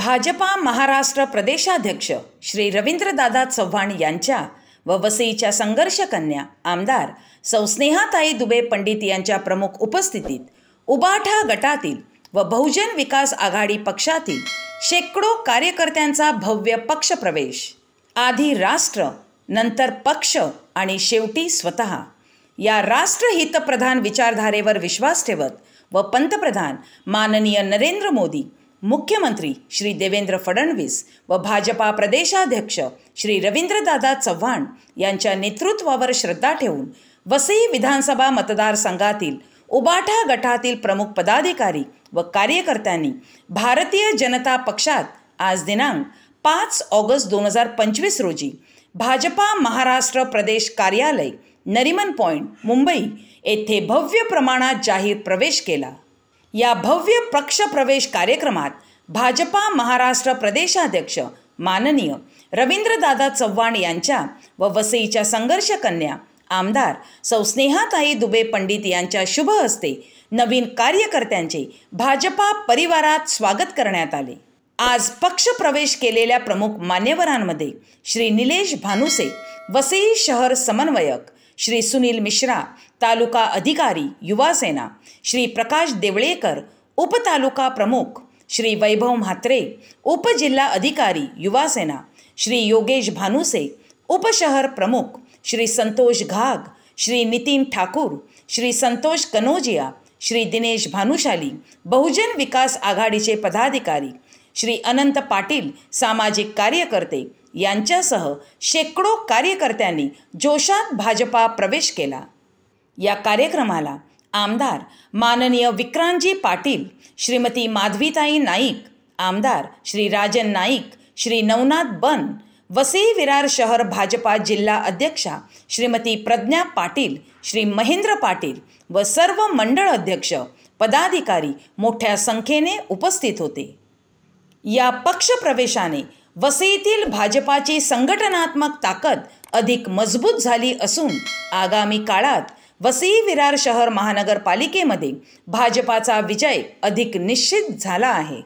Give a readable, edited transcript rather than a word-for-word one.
भाजपा महाराष्ट्र प्रदेशाध्यक्ष श्री रवींद्रदादा चव्हाण यांच्या व वसईच्या संघर्ष कन्या आमदार सौ स्नेहाताई दुबे पंडित यांच्या प्रमुख उपस्थितीत उबाठा गटातील व बहुजन विकास आघाडी पक्षातील शेकडो कार्यकर्त्यांचा भव्य पक्ष प्रवेश। आधी राष्ट्र, नंतर पक्ष आणि शेवटी स्वतः या राष्ट्रहितप्रधान विचारधारेवर विश्वास ठेवत व पंतप्रधान माननीय नरेंद्र मोदी, मुख्यमंत्री श्री देवेंद्र फडणवीस व भाजपा प्रदेशाध्यक्ष श्री रवींद्रदादा चव्हाण यांच्या नेतृत्वावर श्रद्धा ठेवून वसई विधानसभा मतदारसंघातील उबाठा गटातील प्रमुख पदाधिकारी व कार्यकर्त्यांनी भारतीय जनता पक्षात आज दिनांक 5 ऑगस्ट 2025 रोजी भाजपा महाराष्ट्र प्रदेश कार्यालय नरिमन पॉइंट मुंबई येथे भव्य प्रमाणात जाहीर प्रवेश केला। या भव्य पक्ष प्रवेश कार्यक्रमात भाजपा महाराष्ट्र प्रदेशाध्यक्ष माननीय रवींद्रदादा चव्हाण यांच्या व वसईच्या संघर्ष कन्या आमदार सौ स्नेहाताई दुबे पंडित यांच्या शुभ हस्ते नवीन कार्यकर्त्यांचे भाजपा परिवारात स्वागत करण्यात आले। आज पक्ष प्रवेश केलेल्या प्रमुख मान्यवरांमध्ये श्री निलेश भानुसे, वसई शहर समन्वयक, श्री सुनील मिश्रा, तालुका अधिकारी युवा सेना, श्री प्रकाश देवळेकर, उपतालुका प्रमुख, श्री वैभव म्हात्रे, उपजिल्हा अधिकारी युवा सेना, श्री योगेश भानुसे, उपशहर प्रमुख, श्री संतोष घाग, श्री नितीन ठाकूर, श्री संतोष कनोजिया, श्री दिनेश भानुशाली, बहुजन विकास आघाडीचे पदाधिकारी, श्री अनंत पाटील, सामाजिक कार्यकर्ते यांच्यासह शेकडो कार्यकर्त्यांनी जोशात भाजपा प्रवेश केला। या कार्यक्रमाला आमदार माननीय विक्रांतजी पाटील, श्रीमती माधवीताई नाईक, आमदार श्री राजन नाईक, श्री नवनाथ बन, वसई विरार शहर भाजपा जिल्हा अध्यक्षा श्रीमती प्रज्ञा पाटील, श्री महेंद्र पाटील व सर्व मंडळ अध्यक्ष पदाधिकारी मोठ्या संख्येने उपस्थित होते। या पक्ष प्रवेशाने वसईतील भाजपाची संघटनात्मक ताकद अधिक मजबूत झाली असून आगामी काळात वसई विरार शहर महानगरपालिकेमध्ये भाजपाचा विजय अधिक निश्चित झाला आहे।